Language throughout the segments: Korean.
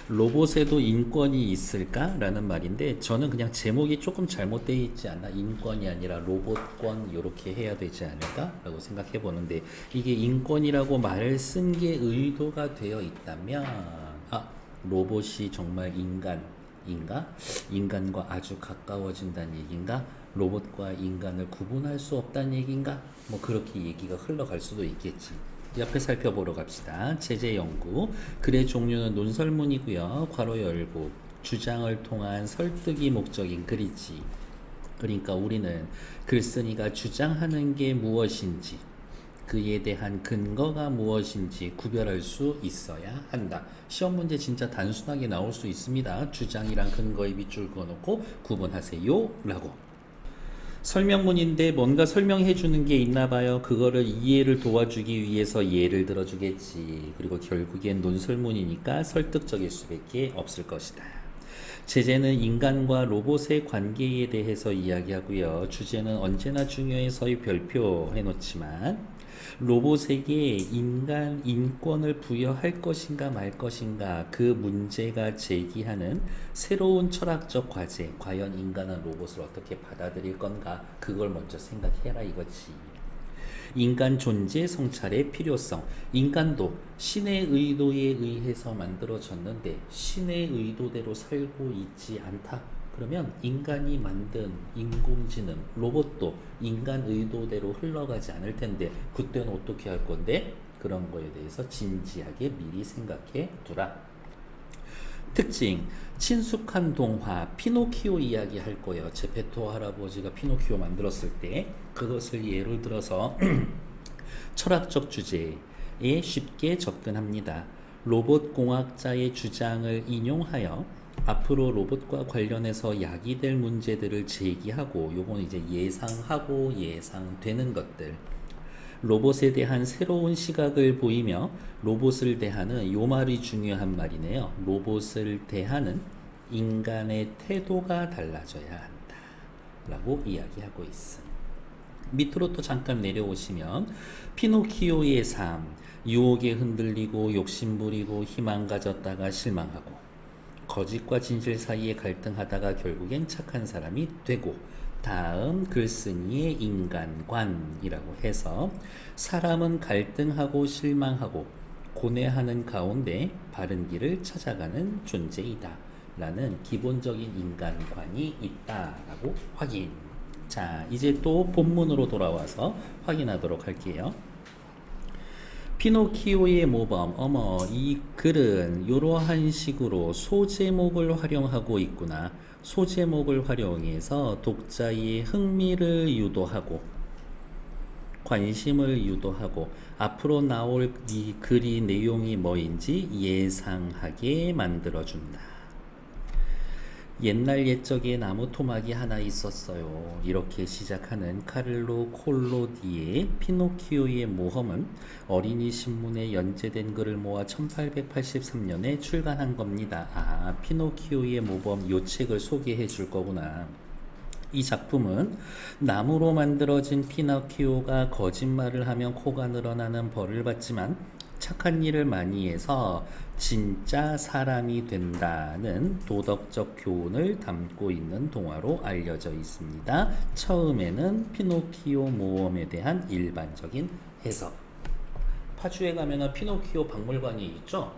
로봇에도 인권이 있을까라는 말인데 저는 그냥 제목이 조금 잘못되어 있지 않나, 인권이 아니라 로봇권 이렇게 해야 되지 않을까라고 생각해 보는데, 이게 인권이라고 말을 쓴 게 의도가 되어 있다면 로봇이 정말 인간인가? 인간과 아주 가까워진다는 얘기인가? 로봇과 인간을 구분할 수 없다는 얘기인가? 뭐 그렇게 얘기가 흘러갈 수도 있겠지. 옆에 살펴보러 갑시다. 제재 연구. 글의 종류는 논설문이고요. 괄호 열고 주장을 통한 설득이 목적인 글이지. 그러니까 우리는 글쓴이가 주장하는 게 무엇인지, 그에 대한 근거가 무엇인지 구별할 수 있어야 한다. 시험 문제 진짜 단순하게 나올 수 있습니다. 주장이랑 근거에 밑줄 그어놓고 구분하세요 라고. 설명문인데 뭔가 설명해 주는 게 있나 봐요. 그거를 이해를 도와주기 위해서 예를 들어주겠지. 그리고 결국엔 논설문이니까 설득적일 수밖에 없을 것이다. 제재는 인간과 로봇의 관계에 대해서 이야기하고요. 주제는 언제나 중요해서의 별표 해놓지만, 로봇에게 인간 인권을 부여할 것인가 말 것인가, 그 문제가 제기하는 새로운 철학적 과제, 과연 인간은 로봇을 어떻게 받아들일 건가, 그걸 먼저 생각해라 이거지. 인간 존재 성찰의 필요성. 인간도 신의 의도에 의해서 만들어졌는데 신의 의도대로 살고 있지 않다. 그러면 인간이 만든 인공지능 로봇도 인간 의도대로 흘러가지 않을 텐데 그때는 어떻게 할 건데? 그런 거에 대해서 진지하게 미리 생각해 두라. 특징, 친숙한 동화, 피노키오 이야기 할 거예요. 제페토 할아버지가 피노키오 만들었을 때 그것을 예를 들어서 철학적 주제에 쉽게 접근합니다. 로봇 공학자의 주장을 인용하여 앞으로 로봇과 관련해서 야기될 문제들을 제기하고, 요건 이제 예상하고 예상되는 것들, 로봇에 대한 새로운 시각을 보이며 로봇을 대하는, 요 말이 중요한 말이네요. 로봇을 대하는 인간의 태도가 달라져야 한다 라고 이야기하고 있습니다. 밑으로 또 잠깐 내려오시면 피노키오의 삶, 유혹에 흔들리고 욕심부리고 희망 가졌다가 실망하고 거짓과 진실 사이에 갈등하다가 결국엔 착한 사람이 되고, 다음 글쓴이의 인간관이라고 해서 사람은 갈등하고 실망하고 고뇌하는 가운데 바른 길을 찾아가는 존재이다 라는 기본적인 인간관이 있다라고 확인. 자, 이제 또 본문으로 돌아와서 확인하도록 할게요. 피노키오의 모범. 어머, 이 글은 이러한 식으로 소제목을 활용하고 있구나. 소제목을 활용해서 독자의 흥미를 유도하고 관심을 유도하고 앞으로 나올 이 글이 내용이 뭐인지 예상하게 만들어준다. 옛날 옛적에 나무 토막이 하나 있었어요. 이렇게 시작하는 카를로 콜로디의 피노키오의 모험은 어린이 신문에 연재된 글을 모아 1883년에 출간한 겁니다. 피노키오의 모범, 요 책을 소개해 줄 거구나. 이 작품은 나무로 만들어진 피노키오가 거짓말을 하면 코가 늘어나는 벌을 받지만 착한 일을 많이 해서 진짜 사람이 된다는 도덕적 교훈을 담고 있는 동화로 알려져 있습니다. 처음에는 피노키오 모험에 대한 일반적인 해석. 파주에 가면 피노키오 박물관이 있죠?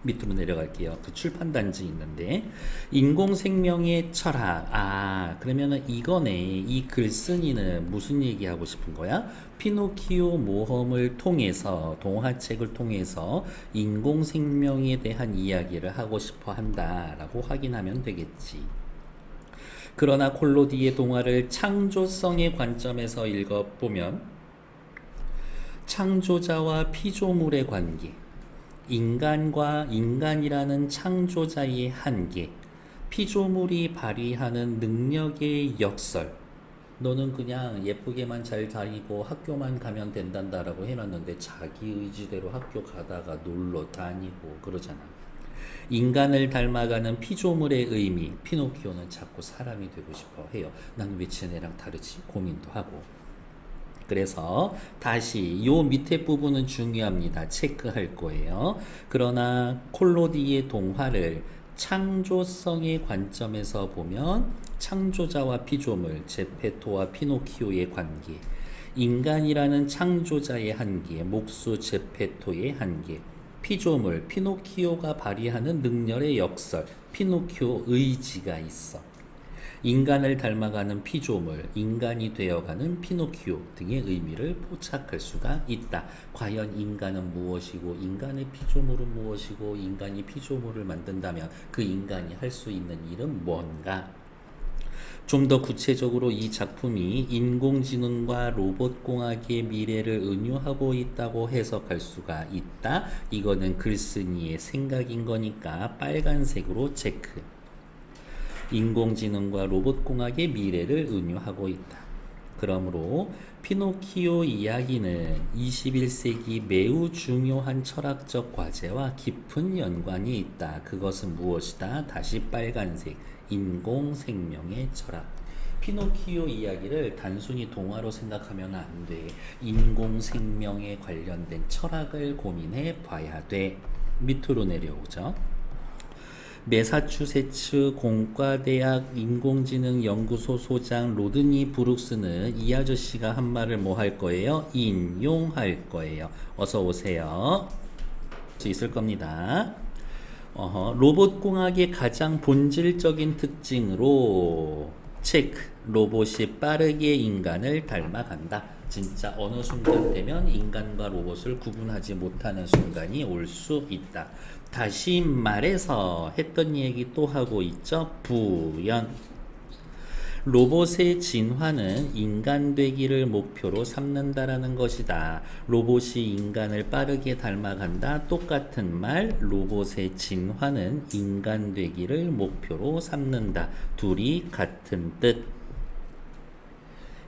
밑으로 내려갈게요. 그 출판단지 있는데, 인공생명의 철학. 그러면은 이거네. 이 글쓴이는 무슨 얘기하고 싶은 거야? 피노키오 모험을 통해서, 동화책을 통해서 인공생명에 대한 이야기를 하고 싶어 한다라고 확인하면 되겠지. 그러나 콜로디의 동화를 창조성의 관점에서 읽어보면 창조자와 피조물의 관계, 인간과 인간이라는 창조자의 한계, 피조물이 발휘하는 능력의 역설. 너는 그냥 예쁘게만 잘 다니고 학교만 가면 된단다라고 해놨는데 자기 의지대로 학교 가다가 놀러 다니고 그러잖아. 인간을 닮아가는 피조물의 의미. 피노키오는 자꾸 사람이 되고 싶어 해요. 난 왜 쟤네랑 다르지? 고민도 하고. 그래서 다시 요 밑에 부분은 중요합니다. 체크할 거예요. 그러나 콜로디의 동화를 창조성의 관점에서 보면 창조자와 피조물, 제페토와 피노키오의 관계, 인간이라는 창조자의 한계, 목수 제페토의 한계, 피조물, 피노키오가 발휘하는 능력의 역설, 피노키오 의지가 있어. 인간을 닮아가는 피조물, 인간이 되어가는 피노키오 등의 의미를 포착할 수가 있다. 과연 인간은 무엇이고 인간의 피조물은 무엇이고 인간이 피조물을 만든다면 그 인간이 할 수 있는 일은 뭔가? 좀 더 구체적으로 이 작품이 인공지능과 로봇공학의 미래를 은유하고 있다고 해석할 수가 있다. 이거는 글쓴이의 생각인 거니까 빨간색으로 체크. 인공지능과 로봇공학의 미래를 은유하고 있다. 그러므로 피노키오 이야기는 21세기 매우 중요한 철학적 과제와 깊은 연관이 있다. 그것은 무엇이다? 다시 빨간색. 인공생명의 철학. 피노키오 이야기를 단순히 동화로 생각하면 안 돼. 인공생명에 관련된 철학을 고민해 봐야 돼. 밑으로 내려오죠. 매사추세츠 공과대학 인공지능연구소 소장 로드니 브룩스는 이 아저씨가 한 말을 뭐 할 거예요? 인용할 거예요. 어서 오세요. 수 있을 겁니다. 로봇공학의 가장 본질적인 특징으로 체크. 로봇이 빠르게 인간을 닮아간다. 진짜 어느 순간 되면 인간과 로봇을 구분하지 못하는 순간이 올 수 있다. 다시 말해서 했던 얘기 또 하고 있죠. 부연. 로봇의 진화는 인간 되기를 목표로 삼는다라는 것이다. 로봇이 인간을 빠르게 닮아간다. 똑같은 말. 로봇의 진화는 인간 되기를 목표로 삼는다. 둘이 같은 뜻.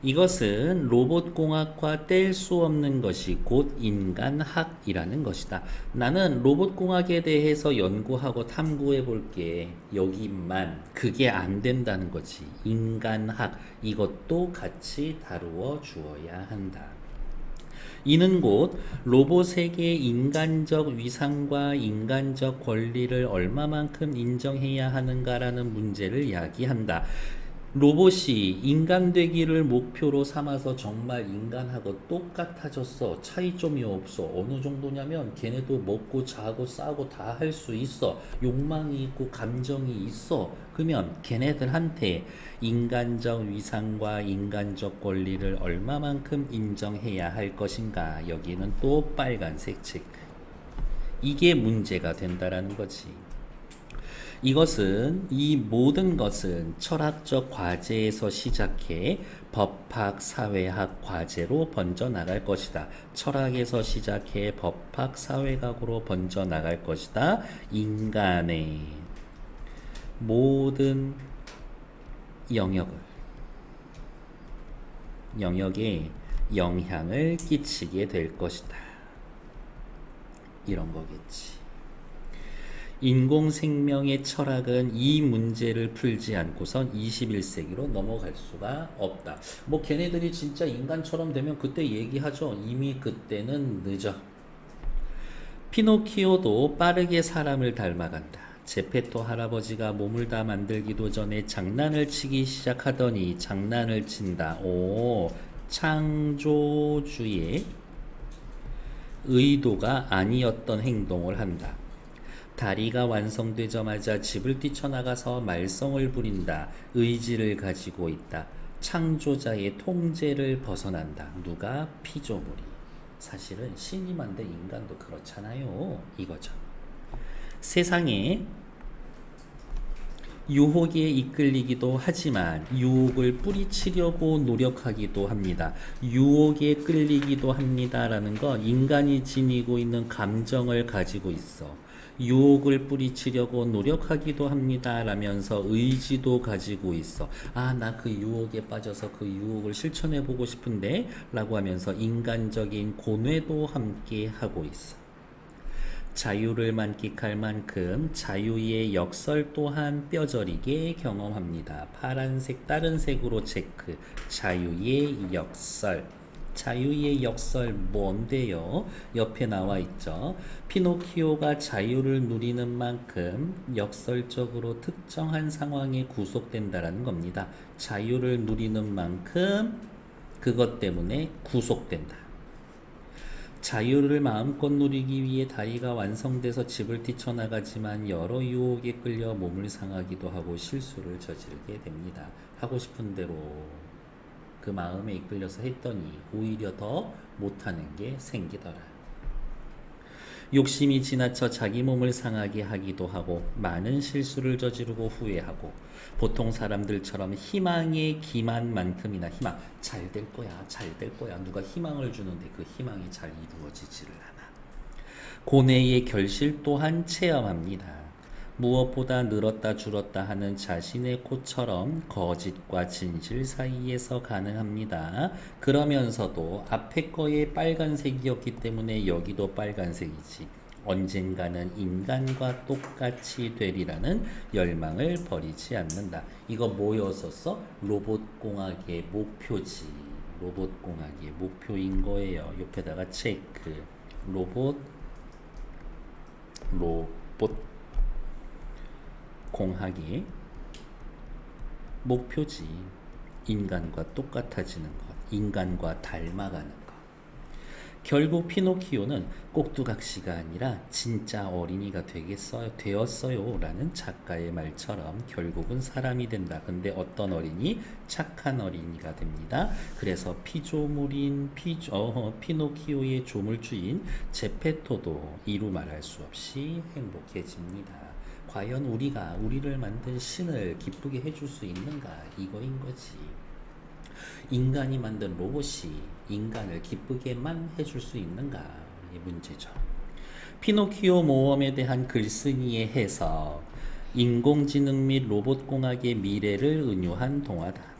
이것은 로봇공학과 뗄 수 없는 것이 곧 인간학이라는 것이다. 나는 로봇공학에 대해서 연구하고 탐구해 볼게. 여기만. 그게 안 된다는 거지. 인간학. 이것도 같이 다루어 주어야 한다. 이는 곧 로봇에게 인간적 위상과 인간적 권리를 얼마만큼 인정해야 하는가라는 문제를 이야기한다. 로봇이 인간 되기를 목표로 삼아서 정말 인간하고 똑같아졌어. 차이점이 없어. 어느 정도냐면 걔네도 먹고 자고 싸고 다 할 수 있어. 욕망이 있고 감정이 있어. 그러면 걔네들한테 인간적 위상과 인간적 권리를 얼마만큼 인정해야 할 것인가. 여기는 또 빨간색 체크. 이게 문제가 된다라는 거지. 이 모든 것은 철학적 과제에서 시작해 법학, 사회학 과제로 번져나갈 것이다. 철학에서 시작해 법학, 사회학으로 번져나갈 것이다. 인간의 모든 영역에 영향을 끼치게 될 것이다. 이런 거겠지. 인공생명의 철학은 이 문제를 풀지 않고선 21세기로 넘어갈 수가 없다. 뭐 걔네들이 진짜 인간처럼 되면 그때 얘기하죠. 이미 그때는 늦어. 피노키오도 빠르게 사람을 닮아간다. 제페토 할아버지가 몸을 다 만들기도 전에 장난을 치기 시작하더니 장난을 친다. 창조주의 의도가 아니었던 행동을 한다. 다리가 완성되자마자 집을 뛰쳐나가서 말썽을 부린다. 의지를 가지고 있다. 창조자의 통제를 벗어난다. 누가? 피조물이. 사실은 신이 만든 인간도 그렇잖아요. 이거죠. 세상에 유혹에 이끌리기도 하지만 유혹을 뿌리치려고 노력하기도 합니다. 유혹에 끌리기도 합니다라는 건 인간이 지니고 있는 감정을 가지고 있어. 유혹을 뿌리치려고 노력하기도 합니다 라면서 의지도 가지고 있어. 나 그 유혹에 빠져서 그 유혹을 실천해보고 싶은데 라고 하면서 인간적인 고뇌도 함께 하고 있어. 자유를 만끽할 만큼 자유의 역설 또한 뼈저리게 경험합니다. 파란색 다른 색으로 체크. 자유의 역설. 자유의 역설 뭔데요? 옆에 나와 있죠. 피노키오가 자유를 누리는 만큼 역설적으로 특정한 상황에 구속된다라는 겁니다. 자유를 누리는 만큼 그것 때문에 구속된다. 자유를 마음껏 누리기 위해 다리가 완성돼서 집을 뛰쳐나가지만 여러 유혹에 끌려 몸을 상하기도 하고 실수를 저지르게 됩니다. 하고 싶은 대로 그 마음에 이끌려서 했더니 오히려 더 못하는 게 생기더라. 욕심이 지나쳐 자기 몸을 상하게 하기도 하고 많은 실수를 저지르고 후회하고 보통 사람들처럼 희망의 기만만큼이나 희망 잘 될 거야 잘 될 거야 누가 희망을 주는데 그 희망이 잘 이루어지지를 않아. 고뇌의 결실 또한 체험합니다. 무엇보다 늘었다 줄었다 하는 자신의 코처럼 거짓과 진실 사이에서 가능합니다. 그러면서도 앞에 거에 빨간색이었기 때문에 여기도 빨간색이지. 언젠가는 인간과 똑같이 되리라는 열망을 버리지 않는다. 이거 뭐였었어? 로봇공학의 목표지. 로봇공학의 목표인 거예요. 옆에다가 체크. 로봇 공학이 목표지. 인간과 똑같아지는 것, 인간과 닮아가는 것. 결국 피노키오는 꼭두각시가 아니라 진짜 어린이가 되었어요 라는 작가의 말처럼 결국은 사람이 된다. 근데 어떤 어린이? 착한 어린이가 됩니다. 그래서 피조물인 피노키오의 조물주인 제페토도 이루 말할 수 없이 행복해집니다. 과연 우리가 우리를 만든 신을 기쁘게 해줄 수 있는가? 이거인 거지. 인간이 만든 로봇이 인간을 기쁘게만 해줄 수 있는가? 이게 문제죠. 피노키오 모험에 대한 글쓴이의 해석. 인공지능 및 로봇공학의 미래를 은유한 동화다.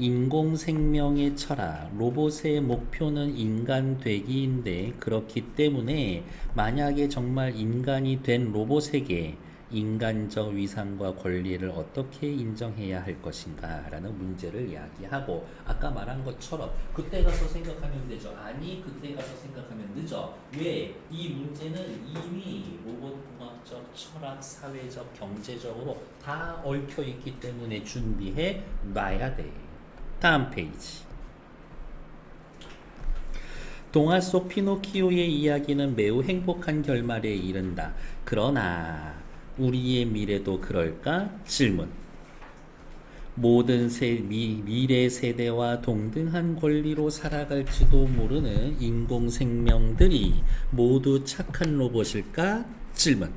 인공생명의 철학, 로봇의 목표는 인간 되기인데 그렇기 때문에 만약에 정말 인간이 된 로봇에게 인간적 위상과 권리를 어떻게 인정해야 할 것인가 라는 문제를 이야기하고 아까 말한 것처럼 그때 가서 생각하면 되죠. 아니 그때 가서 생각하면 늦어. 왜? 이 문제는 이미 로봇공학적, 철학, 사회적, 경제적으로 다 얽혀있기 때문에 준비해 놔야 돼. 다음 페이지. 동화 속 피노키오의 이야기는 매우 행복한 결말에 이른다. 그러나 우리의 미래도 그럴까? 질문. 모든 미래 세대와 동등한 권리로 살아갈지도 모르는 인공생명들이 모두 착한 로봇일까? 질문.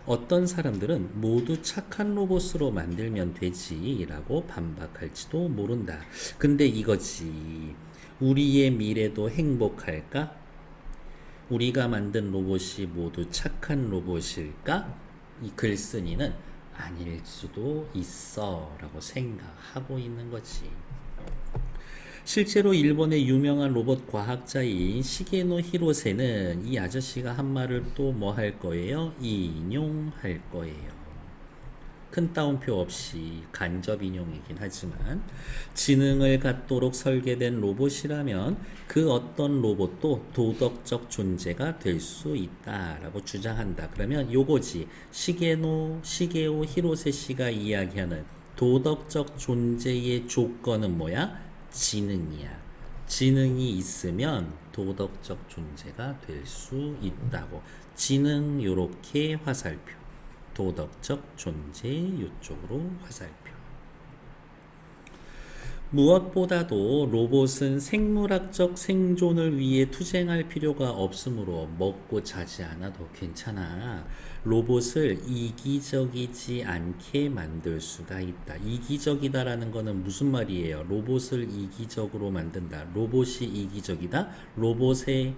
어떤 사람들은 모두 착한 로봇으로 만들면 되지 라고 반박할지도 모른다. 근데 이거지. 우리의 미래도 행복할까? 우리가 만든 로봇이 모두 착한 로봇일까? 이 글쓴이는 아닐 수도 있어 라고 생각하고 있는 거지. 실제로 일본의 유명한 로봇 과학자인 시게노 히로세는 이 아저씨가 한 말을 또 뭐 할 거예요? 인용할 거예요. 큰 따옴표 없이 간접 인용이긴 하지만 지능을 갖도록 설계된 로봇이라면 그 어떤 로봇도 도덕적 존재가 될 수 있다라고 주장한다. 그러면 요거지. 시게오 히로세 씨가 이야기하는 도덕적 존재의 조건은 뭐야? 지능이야. 지능이 있으면 도덕적 존재가 될 수 있다고. 지능 요렇게 화살표. 도덕적 존재 요쪽으로 화살표. 무엇보다도 로봇은 생물학적 생존을 위해 투쟁할 필요가 없으므로 먹고 자지 않아도 괜찮아. 로봇을 이기적이지 않게 만들 수가 있다. 이기적이다라는 거는 무슨 말이에요? 로봇을 이기적으로 만든다. 로봇이 이기적이다. 로봇이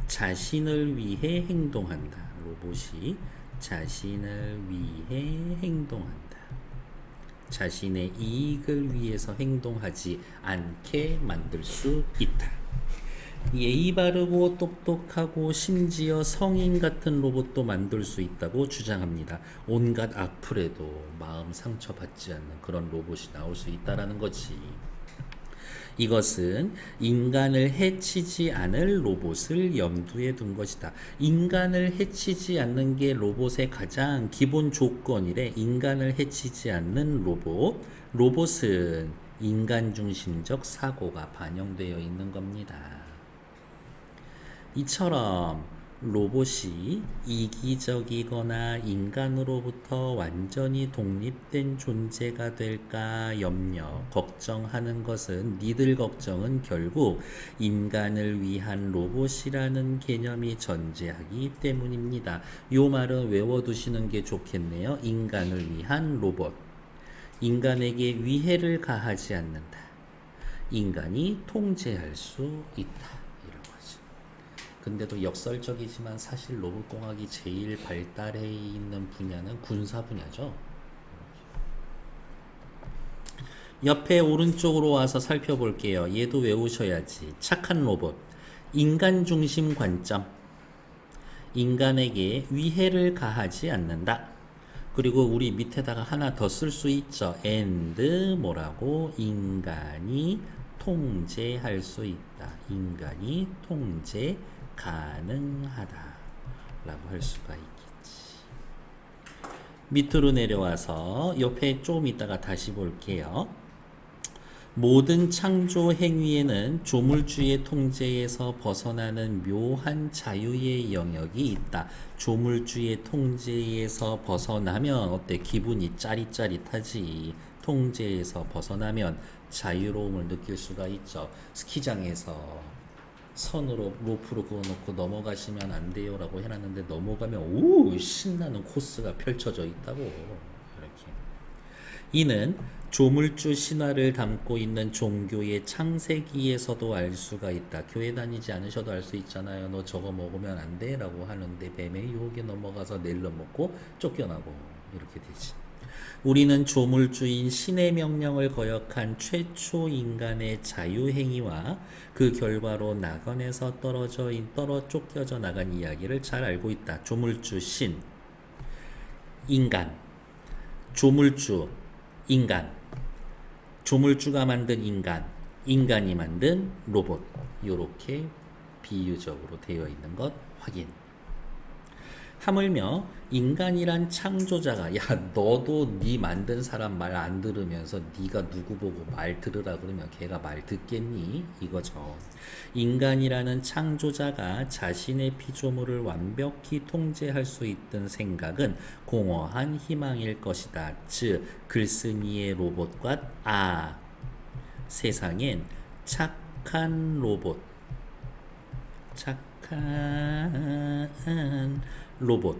자신을 위해 행동한다. 로봇이 자신을 위해 행동한다. 자신의 이익을 위해서 행동하지 않게 만들 수 있다. 예의 바르고 똑똑하고 심지어 성인 같은 로봇도 만들 수 있다고 주장합니다. 온갖 악플에도 마음 상처받지 않는 그런 로봇이 나올 수 있다라는 거지. 이것은 인간을 해치지 않을 로봇을 염두에 둔 것이다. 인간을 해치지 않는 게 로봇의 가장 기본 조건이래. 인간을 해치지 않는 로봇. 로봇은 인간 중심적 사고가 반영되어 있는 겁니다. 이처럼 로봇이 이기적이거나 인간으로부터 완전히 독립된 존재가 될까 염려, 걱정하는 것은 니들 걱정은 결국 인간을 위한 로봇이라는 개념이 존재하기 때문입니다. 요 말은 외워두시는 게 좋겠네요. 인간을 위한 로봇. 인간에게 위해를 가하지 않는다. 인간이 통제할 수 있다. 근데도 역설적이지만 사실 로봇공학이 제일 발달해 있는 분야는 군사 분야죠. 옆에 오른쪽으로 와서 살펴볼게요. 얘도 외우셔야지. 착한 로봇. 인간 중심 관점. 인간에게 위해를 가하지 않는다. 그리고 우리 밑에다가 하나 더 쓸 수 있죠. and 뭐라고? 인간이 통제할 수 있다. 인간이 통제 가능하다 라고 할 수가 있겠지. 밑으로 내려와서 옆에 좀 이따가 다시 볼게요. 모든 창조 행위에는 조물주의 통제에서 벗어나는 묘한 자유의 영역이 있다. 조물주의 통제에서 벗어나면 어때? 기분이 짜릿짜릿하지. 통제에서 벗어나면 자유로움을 느낄 수가 있죠. 스키장에서 선으로 로프로 그어놓고 넘어가시면 안 돼요 라고 해놨는데 넘어가면 오 신나는 코스가 펼쳐져 있다고. 이렇게 이는 조물주 신화를 담고 있는 종교의 창세기에서도 알 수가 있다. 교회 다니지 않으셔도 알 수 있잖아요. 너 저거 먹으면 안 돼 라고 하는데 뱀의 유혹에 넘어가서 내려먹고 쫓겨나고 이렇게 되지. 우리는 조물주인 신의 명령을 거역한 최초 인간의 자유행위와 그 결과로 낙원에서 쫓겨져 나간 이야기를 잘 알고 있다. 조물주 신, 인간, 조물주, 인간, 조물주가 만든 인간, 인간이 만든 로봇. 요렇게 비유적으로 되어 있는 것 확인. 하물며 인간이란 창조자가 야 너도 네 만든 사람 말 안 들으면서 네가 누구 보고 말 들으라 그러면 걔가 말 듣겠니? 이거죠. 인간이라는 창조자가 자신의 피조물을 완벽히 통제할 수 있던 생각은 공허한 희망일 것이다. 즉 글쓴이의 로봇과 세상엔 착한 로봇, 착한 로봇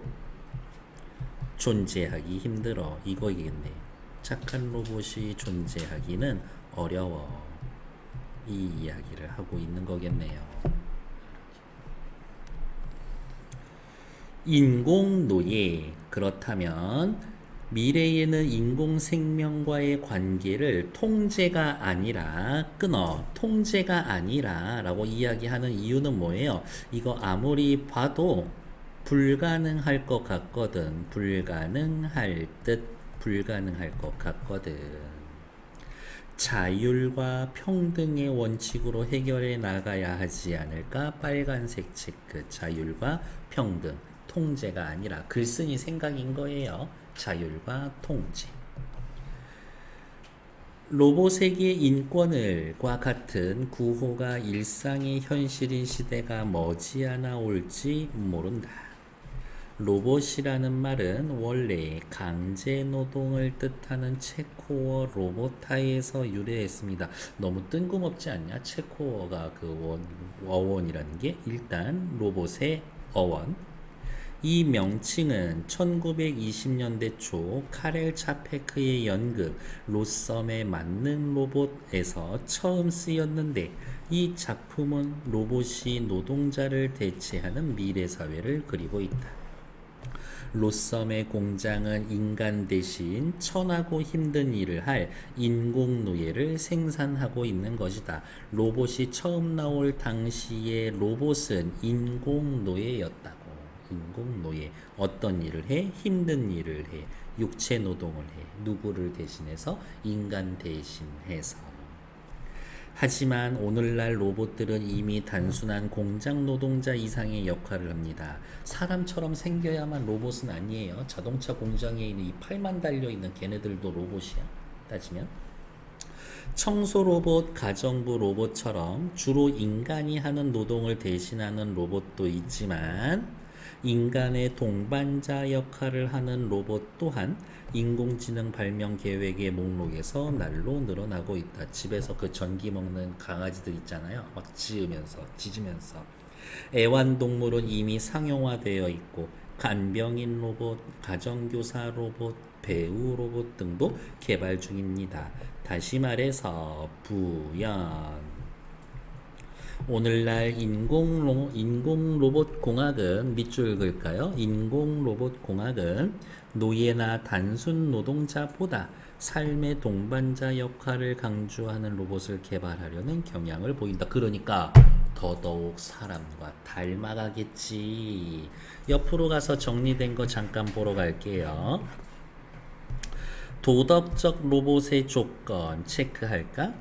존재하기 힘들어. 이거겠네. 착한 로봇이 존재하기는 어려워. 이 이야기를 하고 있는 거겠네요. 인공노예. 그렇다면 미래에는 인공생명과의 관계를 통제가 아니라 통제가 아니라 라고 이야기하는 이유는 뭐예요? 이거 아무리 봐도 불가능할 것 같거든. 불가능할 것 같거든. 자율과 평등의 원칙으로 해결해 나가야 하지 않을까? 빨간색 체크. 자율과 평등. 통제가 아니라 글쓴이 생각인 거예요. 자율과 통제. 로봇에게 인권을과 같은 구호가 일상의 현실인 시대가 머지않아 올지 모른다. 로봇이라는 말은 원래 강제 노동을 뜻하는 체코어 로보타에서 유래했습니다. 너무 뜬금없지 않냐? 체코어가 그 어원이라는 게 일단 로봇의 어원. 이 명칭은 1920년대 초 카렐 차페크의 연극 로썸의 만능 로봇에서 처음 쓰였는데 이 작품은 로봇이 노동자를 대체하는 미래 사회를 그리고 있다. 로썸의 공장은 인간 대신 천하고 힘든 일을 할 인공노예를 생산하고 있는 것이다. 로봇이 처음 나올 당시에 로봇은 인공노예였다고. 인공노예. 어떤 일을 해? 힘든 일을 해. 육체 노동을 해. 누구를 대신해서? 인간 대신해서. 하지만 오늘날 로봇들은 이미 단순한 공장 노동자 이상의 역할을 합니다. 사람처럼 생겨야만 로봇은 아니에요. 자동차 공장에 있는 이 팔만 달려있는 걔네들도 로봇이야. 따지면. 청소 로봇, 가정부 로봇처럼 주로 인간이 하는 노동을 대신하는 로봇도 있지만 인간의 동반자 역할을 하는 로봇 또한 인공지능 발명 계획의 목록에서 날로 늘어나고 있다. 집에서 그 전기 먹는 강아지들 있잖아요. 막 짖으면서. 애완동물은 이미 상용화되어 있고 간병인 로봇, 가정교사 로봇, 배우 로봇 등도 개발 중입니다. 다시 말해서 부연. 오늘날 인공 로봇 공학은 밑줄 그을까요? 인공 로봇 공학은 노예나 단순 노동자보다 삶의 동반자 역할을 강조하는 로봇을 개발하려는 경향을 보인다. 그러니까 더더욱 사람과 닮아가겠지. 옆으로 가서 정리된 거 잠깐 보러 갈게요. 도덕적 로봇의 조건 체크할까?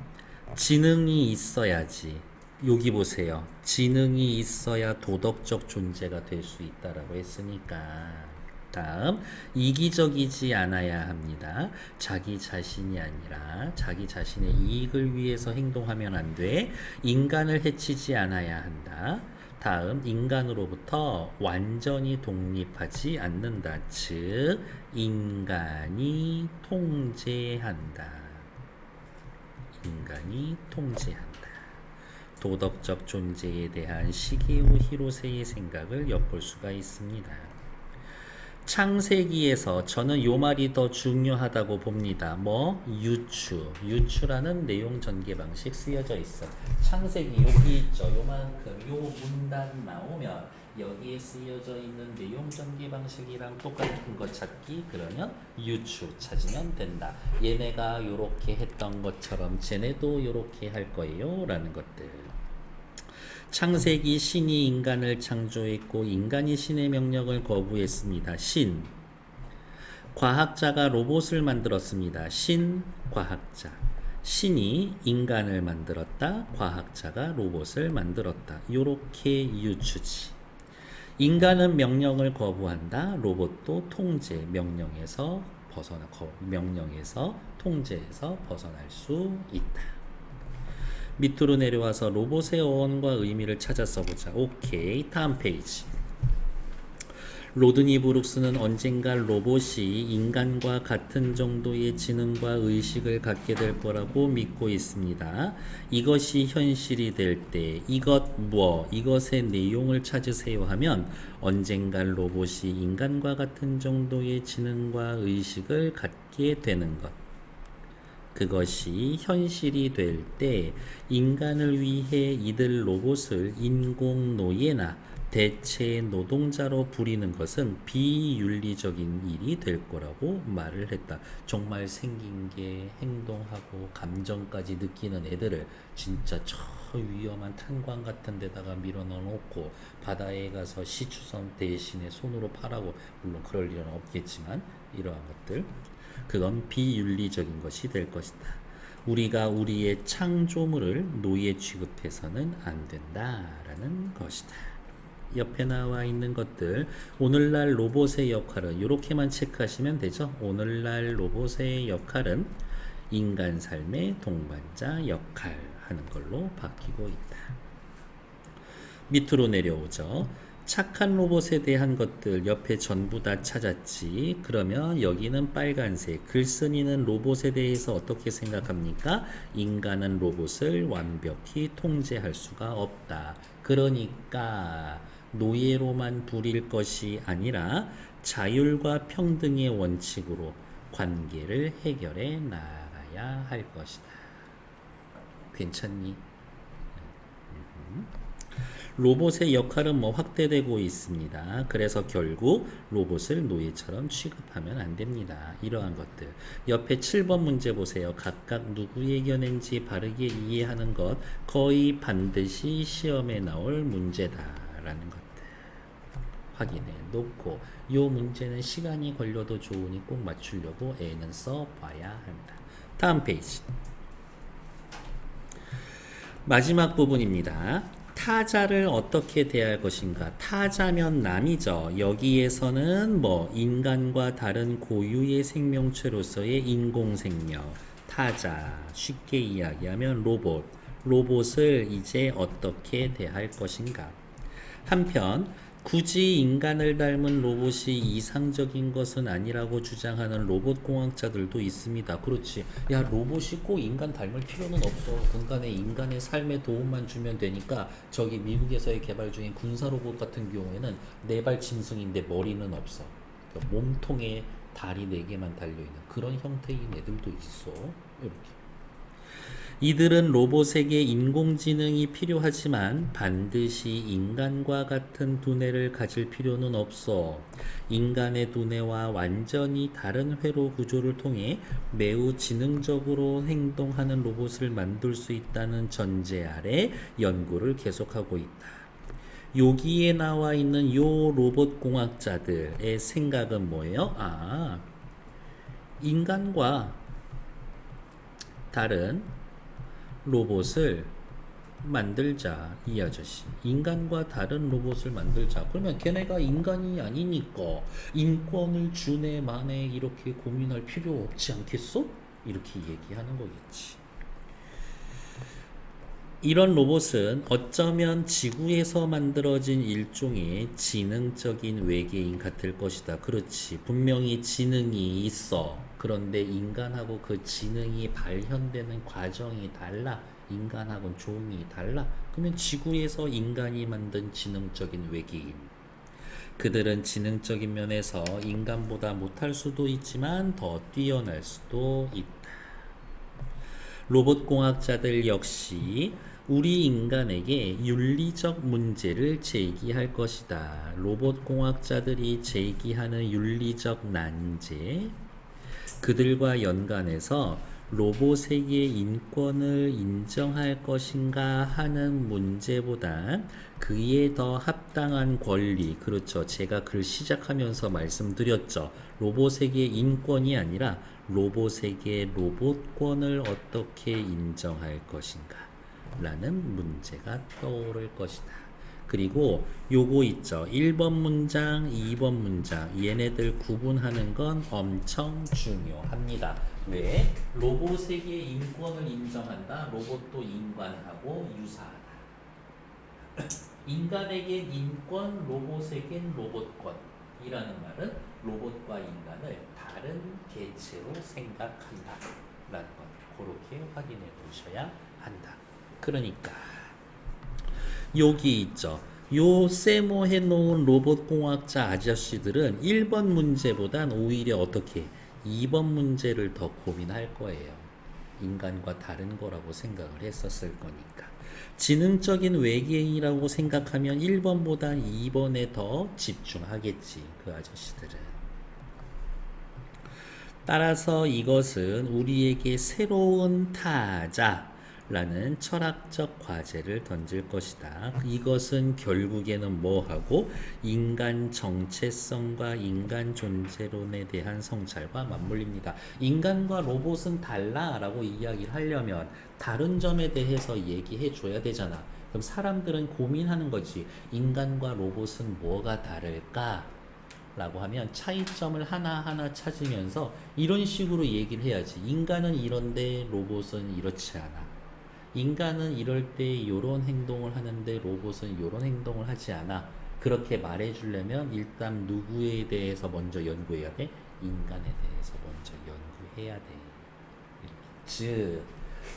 지능이 있어야지. 여기 보세요. 지능이 있어야 도덕적 존재가 될 수 있다라고 했으니까. 다음, 이기적이지 않아야 합니다. 자기 자신이 아니라 자기 자신의 이익을 위해서 행동하면 안 돼. 인간을 해치지 않아야 한다. 다음, 인간으로부터 완전히 독립하지 않는다. 즉, 인간이 통제한다. 인간이 통제한다. 도덕적 존재에 대한 시게오 히로세의 생각을 엿볼 수가 있습니다. 창세기에서 저는 요 말이 더 중요하다고 봅니다. 유추라는 내용 전개 방식 쓰여져 있어. 창세기 여기 있죠. 요만큼 요 문단 나오면 여기에 쓰여져 있는 내용 전개 방식이랑 똑같은 거 찾기. 그러면 유추 찾으면 된다. 얘네가 요렇게 했던 것처럼 쟤네도 요렇게 할 거예요 라는 것들. 창세기 신이 인간을 창조했고 인간이 신의 명령을 거부했습니다. 신. 과학자가 로봇을 만들었습니다. 신, 과학자. 신이 인간을 만들었다. 과학자가 로봇을 만들었다. 요렇게 유추지. 인간은 명령을 거부한다. 로봇도 통제, 명령에서 통제에서 벗어날 수 있다. 밑으로 내려와서 로봇의 어원과 의미를 찾아 써보자. 오케이. 다음 페이지. 로드니 브룩스는 언젠가 로봇이 인간과 같은 정도의 지능과 의식을 갖게 될 거라고 믿고 있습니다. 이것이 현실이 될 때 이것의 내용을 찾으세요 하면 언젠가 로봇이 인간과 같은 정도의 지능과 의식을 갖게 되는 것. 그것이 현실이 될 때 인간을 위해 이들 로봇을 인공노예나 대체 노동자로 부리는 것은 비윤리적인 일이 될 거라고 말을 했다. 정말 생긴 게 행동하고 감정까지 느끼는 애들을 진짜 저 위험한 탄광 같은 데다가 밀어넣어놓고 바다에 가서 시추선 대신에 손으로 파라고, 물론 그럴 일은 없겠지만 이러한 것들, 그건 비윤리적인 것이 될 것이다. 우리가 우리의 창조물을 노예 취급해서는 안 된다라는 것이다. 옆에 나와 있는 것들, 오늘날 로봇의 역할은 이렇게만 체크하시면 되죠. 오늘날 로봇의 역할은 인간 삶의 동반자 역할 하는 걸로 바뀌고 있다. 밑으로 내려오죠. 착한 로봇에 대한 것들 옆에 전부 다 찾았지. 그러면 여기는 빨간색. 글쓴이는 로봇에 대해서 어떻게 생각합니까? 인간은 로봇을 완벽히 통제할 수가 없다. 그러니까 노예로만 부릴 것이 아니라 자율과 평등의 원칙으로 관계를 해결해 나가야 할 것이다. 괜찮니? 로봇의 역할은 확대되고 있습니다. 그래서 결국 로봇을 노예처럼 취급하면 안 됩니다. 이러한 것들. 옆에 7번 문제 보세요. 각각 누구의 견해인지 바르게 이해하는 것 거의 반드시 시험에 나올 문제다라는 것들 확인해 놓고, 이 문제는 시간이 걸려도 좋으니 꼭 맞추려고 애는 써봐야 한다. 다음 페이지. 마지막 부분입니다. 타자를 어떻게 대할 것인가? 타자면 남이죠. 여기에서는 뭐 인간과 다른 고유의 생명체로서의 인공생명, 타자, 쉽게 이야기하면 로봇, 로봇을 이제 어떻게 대할 것인가? 한편 굳이 인간을 닮은 로봇이 이상적인 것은 아니라고 주장하는 로봇 공학자들도 있습니다. 그렇지. 야, 로봇이 꼭 인간 닮을 필요는 없어. 그간에 인간의 삶에 도움만 주면 되니까 저기 미국에서의 개발 중인 군사 로봇 같은 경우에는 네 발 짐승인데 머리는 없어. 그러니까 몸통에 다리 4개만 달려있는 그런 형태인 애들도 있어. 이렇게. 이들은 로봇에게 인공지능이 필요하지만 반드시 인간과 같은 두뇌를 가질 필요는 없어. 인간의 두뇌와 완전히 다른 회로 구조를 통해 매우 지능적으로 행동하는 로봇을 만들 수 있다는 전제 아래 연구를 계속하고 있다. 여기에 나와 있는 요 로봇 공학자들의 생각은 뭐예요? 인간과 다른 로봇을 만들자. 이 아저씨 인간과 다른 로봇을 만들자. 그러면 걔네가 인간이 아니니까 인권을 주네 마네 이렇게 고민할 필요 없지 않겠어? 이렇게 얘기하는 거겠지. 이런 로봇은 어쩌면 지구에서 만들어진 일종의 지능적인 외계인 같을 것이다. 그렇지. 분명히 지능이 있어. 그런데 인간하고 그 지능이 발현되는 과정이 달라. 인간하고는 조금이 달라. 그러면 지구에서 인간이 만든 지능적인 외계인. 그들은 지능적인 면에서 인간보다 못할 수도 있지만 더 뛰어날 수도 있다. 로봇공학자들 역시 우리 인간에게 윤리적 문제를 제기할 것이다. 로봇공학자들이 제기하는 윤리적 난제, 그들과 연관해서 로봇에게 인권을 인정할 것인가 하는 문제보다 그에 더 합당한 권리, 그렇죠. 제가 글 시작하면서 말씀드렸죠. 로봇에게 인권이 아니라 로봇에게 로봇권을 어떻게 인정할 것인가 라는 문제가 떠오를 것이다. 그리고 요거 있죠. 1번 문장, 2번 문장 얘네들 구분하는 건 엄청 중요합니다. 왜? 로봇에게 인권을 인정한다. 로봇도 인간하고 유사하다. 인간에게 인권, 로봇에겐 로봇권 이라는 말은 로봇과 인간을 다른 개체로 생각한다 라는 것, 그렇게 확인해 두셔야 한다. 그러니까 여기 있죠. 요 세모 해놓은 로봇공학자 아저씨들은 1번 문제보단 오히려 어떻게 2번 문제를 더 고민할 거예요. 인간과 다른 거라고 생각을 했었을 거니까. 지능적인 외계인이라고 생각하면 1번보다 2번에 더 집중하겠지. 그 아저씨들은. 따라서 이것은 우리에게 새로운 타자라는 철학적 과제를 던질 것이다. 이것은 결국에는 뭐하고 인간 정체성과 인간 존재론에 대한 성찰과 맞물립니다. 인간과 로봇은 달라라고 이야기를 하려면 다른 점에 대해서 얘기해 줘야 되잖아. 그럼 사람들은 고민하는 거지. 인간과 로봇은 뭐가 다를까? 라고 하면 차이점을 하나하나 찾으면서 이런 식으로 얘기를 해야지. 인간은 이런데 로봇은 이렇지 않아. 인간은 이럴 때 이런 행동을 하는데 로봇은 이런 행동을 하지 않아. 그렇게 말해주려면 일단 누구에 대해서 먼저 연구해야 돼? 인간에 대해서 먼저 연구해야 돼. 즉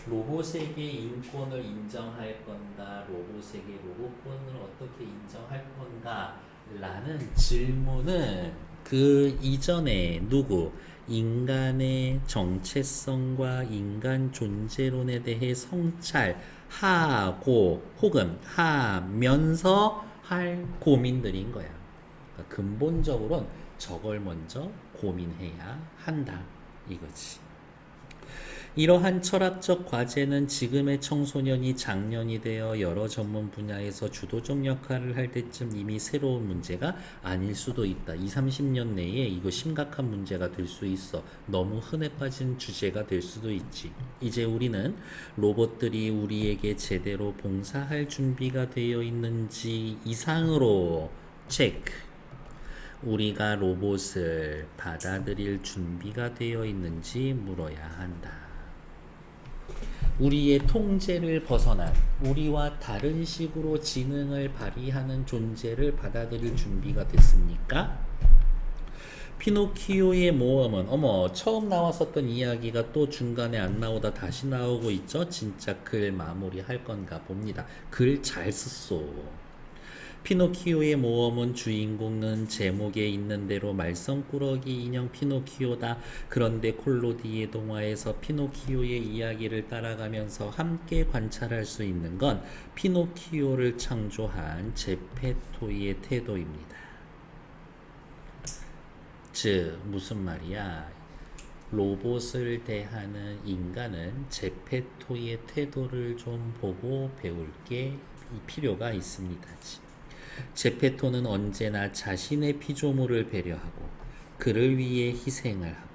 로봇에게 인권을 인정할 건가, 로봇에게 로봇권을 어떻게 인정할 건가 라는 질문은 그 이전에 인간의 정체성과 인간 존재론에 대해 성찰하고 혹은 하면서 할 고민들인 거야. 그러니까 근본적으로는 저걸 먼저 고민해야 한다 이거지. 이러한 철학적 과제는 지금의 청소년이 장년이 되어 여러 전문 분야에서 주도적 역할을 할 때쯤 이미 새로운 문제가 아닐 수도 있다. 20, 30년 내에 이거 심각한 문제가 될 수 있어. 너무 흔해 빠진 주제가 될 수도 있지. 이제 우리는 로봇들이 우리에게 제대로 봉사할 준비가 되어 있는지 이상으로 체크. 우리가 로봇을 받아들일 준비가 되어 있는지 물어야 한다. 우리의 통제를 벗어난 우리와 다른 식으로 지능을 발휘하는 존재를 받아들일 준비가 됐습니까? 피노키오의 모험은 처음 나왔었던 이야기가 또 중간에 안 나오다 다시 나오고 있죠. 진짜 글 마무리할 건가 봅니다. 글 잘 썼어. 피노키오의 모험은 주인공은 제목에 있는 대로 말썽꾸러기 인형 피노키오다. 그런데 콜로디의 동화에서 피노키오의 이야기를 따라가면서 함께 관찰할 수 있는 건 피노키오를 창조한 제페토의 태도입니다. 즉 무슨 말이야? 로봇을 대하는 인간은 제페토의 태도를 좀 보고 배울 게 필요가 있습니다. 제페토는 언제나 자신의 피조물을 배려하고 그를 위해 희생을 하고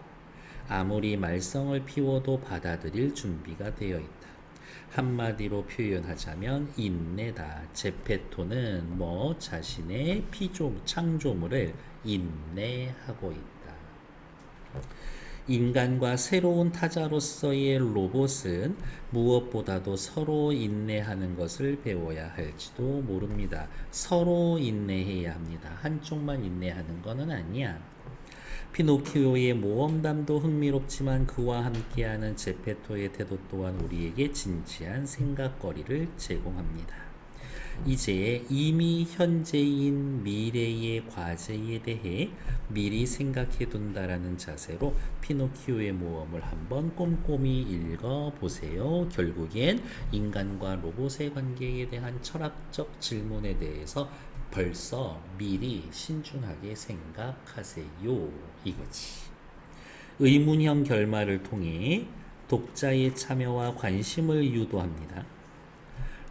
아무리 말썽을 피워도 받아들일 준비가 되어 있다. 한마디로 표현하자면 인내다. 제페토는 자신의 창조물을 인내하고 있다. 인간과 새로운 타자로서의 로봇은 무엇보다도 서로 인내하는 것을 배워야 할지도 모릅니다. 서로 인내해야 합니다. 한쪽만 인내하는 것은 아니야. 피노키오의 모험담도 흥미롭지만 그와 함께하는 제페토의 태도 또한 우리에게 진지한 생각거리를 제공합니다. 이제 이미 현재인 미래의 과제에 대해 미리 생각해 둔다라는 자세로 피노키오의 모험을 한번 꼼꼼히 읽어보세요. 결국엔 인간과 로봇의 관계에 대한 철학적 질문에 대해서 벌써 미리 신중하게 생각하세요. 이거지. 의문형 결말을 통해 독자의 참여와 관심을 유도합니다.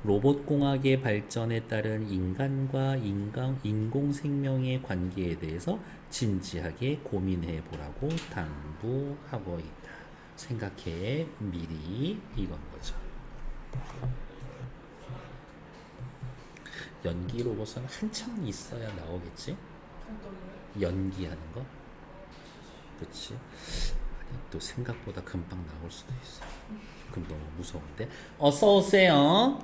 로봇공학의 발전에 따른 인간과 인공생명의 관계에 대해서 진지하게 고민해 보라고 당부하고 있다. 생각해 미리 이건 거죠. 연기 로봇은 한참 있어야 나오겠지? 연기하는 거? 그치? 아니, 또 생각보다 금방 나올 수도 있어. 그럼 너무 무서운데? 어서 오세요.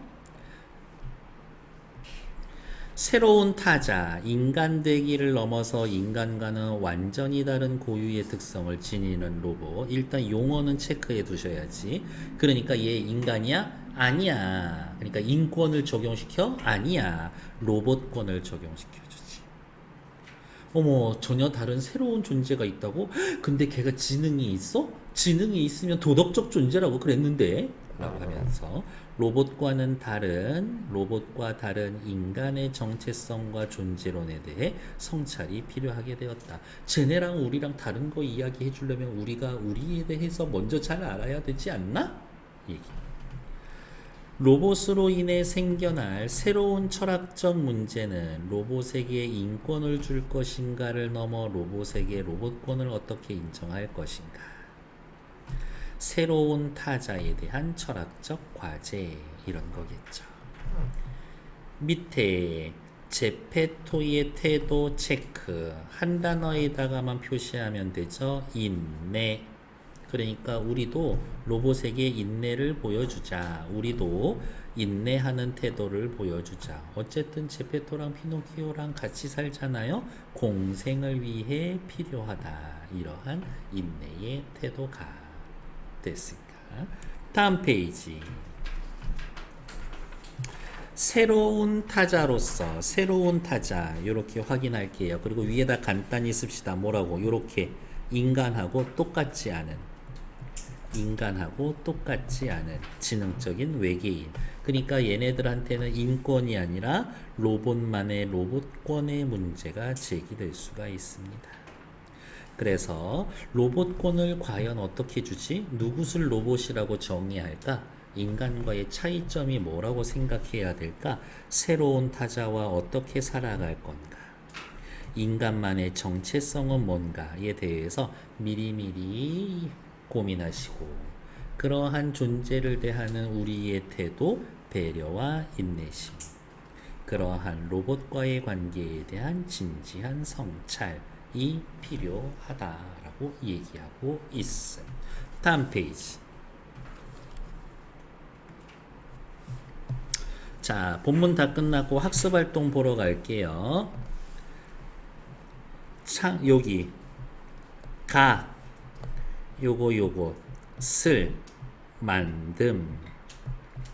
새로운 타자, 인간 되기를 넘어서 인간과는 완전히 다른 고유의 특성을 지니는 로봇. 일단 용어는 체크해 두셔야지. 그러니까 얘 인간이야? 아니야. 그러니까 인권을 적용시켜? 아니야. 로봇권을 적용시켜주지. 전혀 다른 새로운 존재가 있다고? 근데 걔가 지능이 있어? 지능이 있으면 도덕적 존재라고 그랬는데? 라고 하면서 로봇과 다른 인간의 정체성과 존재론에 대해 성찰이 필요하게 되었다. 쟤네랑 우리랑 다른 거 이야기해 주려면 우리가 우리에 대해서 먼저 잘 알아야 되지 않나? 얘기. 로봇으로 인해 생겨날 새로운 철학적 문제는 로봇에게 인권을 줄 것인가를 넘어 로봇에게 로봇권을 어떻게 인정할 것인가. 새로운 타자에 대한 철학적 과제 이런 거겠죠. 밑에 제페토의 태도 체크 한 단어에다가만 표시하면 되죠. 인내. 그러니까 우리도 로봇에게 인내를 보여주자. 우리도 인내하는 태도를 보여주자. 어쨌든 제페토랑 피노키오랑 같이 살잖아요. 공생을 위해 필요하다. 이러한 인내의 태도가 됐으니까. 다음 페이지. 새로운 타자로서 새로운 타자 이렇게 확인할게요. 그리고 위에다 간단히 씁시다. 뭐라고? 이렇게 인간하고 똑같지 않은 지능적인 외계인. 그러니까 얘네들한테는 인권이 아니라 로봇만의 로봇권의 문제가 제기될 수가 있습니다. 그래서 로봇권을 과연 어떻게 주지? 누구를 로봇이라고 정의할까? 인간과의 차이점이 뭐라고 생각해야 될까? 새로운 타자와 어떻게 살아갈 건가? 인간만의 정체성은 뭔가에 대해서 미리미리 고민하시고 그러한 존재를 대하는 우리의 태도, 배려와 인내심, 그러한 로봇과의 관계에 대한 진지한 성찰이 필요하다라고 얘기하고 있어요. 다음 페이지. 자, 본문 다 끝났고 학습활동 보러 갈게요. 여기 가, 요거 슬, 만듦,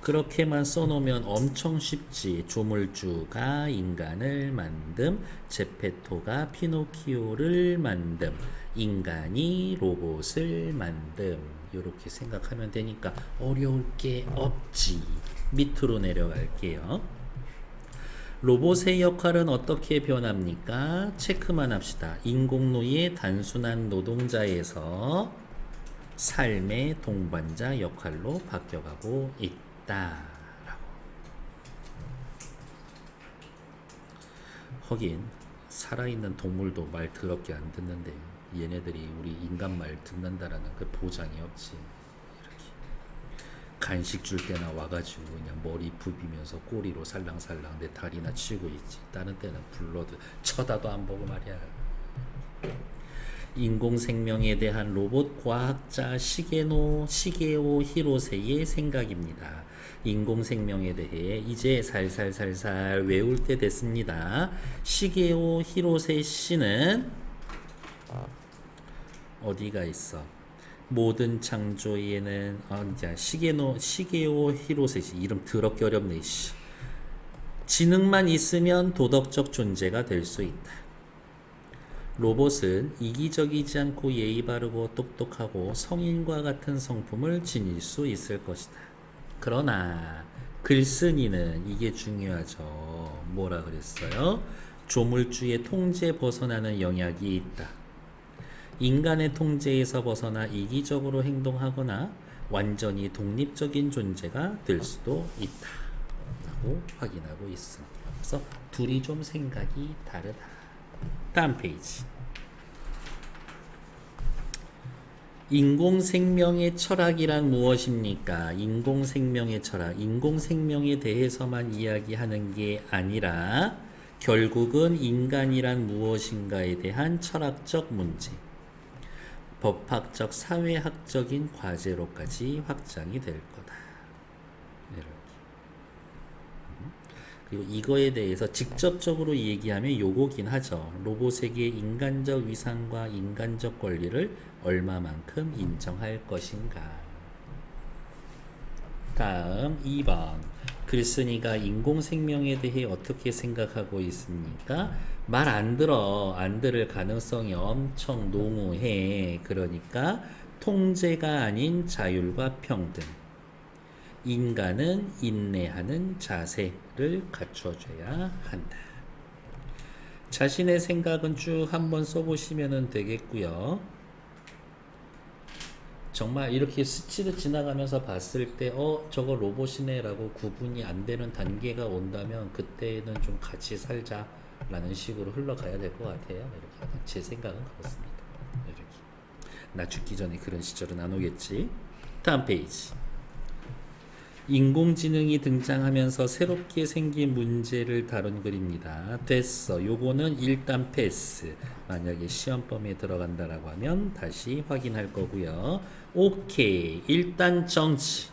그렇게만 써놓으면 엄청 쉽지. 조물주가 인간을 만듦, 제페토가 피노키오를 만듦, 인간이 로봇을 만듦. 이렇게 생각하면 되니까 어려울 게 없지. 밑으로 내려갈게요. 로봇의 역할은 어떻게 변합니까? 체크만 합시다. 인공노예 단순한 노동자에서 삶의 동반자 역할로 바뀌어가고 있다라고. 하긴 살아있는 동물도 말 더럽게 안 듣는데 얘네들이 우리 인간 말 듣는다라는 그 보장이 없지. 이렇게 간식 줄 때나 와가지고 그냥 머리 부비면서 꼬리로 살랑살랑 내 다리나 치고 있지. 다른 때는 불러도 쳐다도 안 보고 말이야. 인공생명에 대한 로봇 과학자 시게오 히로세의 생각입니다. 인공생명에 대해 이제 살살살살 외울 때 됐습니다. 시게오 히로세 씨는 어디가 있어? 모든 창조에는 시게오 히로세 씨 이름 더럽게 어렵네. 지능만 있으면 도덕적 존재가 될 수 있다. 로봇은 이기적이지 않고 예의 바르고 똑똑하고 성인과 같은 성품을 지닐 수 있을 것이다. 그러나 글쓴이는 이게 중요하죠. 뭐라 그랬어요? 조물주의 통제 벗어나는 영역이 있다. 인간의 통제에서 벗어나 이기적으로 행동하거나 완전히 독립적인 존재가 될 수도 있다 라고 확인하고 있습니다. 그래서 둘이 좀 생각이 다르다. 다음 페이지. 인공생명의 철학이란 무엇입니까? 인공생명의 철학, 인공생명에 대해서만 이야기하는 게 아니라 결국은 인간이란 무엇인가에 대한 철학적 문제, 법학적, 사회학적인 과제로까지 확장이 될 거다. 이렇게. 그리고 이거에 대해서 직접적으로 얘기하면 요거긴 하죠. 로봇에게 인간적 위상과 인간적 권리를 얼마만큼 인정할 것인가. 다음 2번. 글쓴이가 인공생명에 대해 어떻게 생각하고 있습니까? 말 안 들어. 안 들을 가능성이 엄청 농후해. 그러니까 통제가 아닌 자율과 평등. 인간은 인내하는 자세를 갖춰줘야 한다. 자신의 생각은 쭉 한번 써보시면 되겠고요. 정말 이렇게 스치듯 지나가면서 봤을 때 저거 로봇이네 라고 구분이 안 되는 단계가 온다면 그때는 좀 같이 살자 라는 식으로 흘러가야 될 것 같아요. 이렇게 제 생각은 그렇습니다. 이렇게 나 죽기 전에 그런 시절은 안 오겠지. 다음 페이지. 인공지능이 등장하면서 새롭게 생긴 문제를 다룬 글입니다. 됐어. 요거는 일단 패스. 만약에 시험범위에 들어간다라고 하면 다시 확인할 거고요. 오케이. 일단 정치.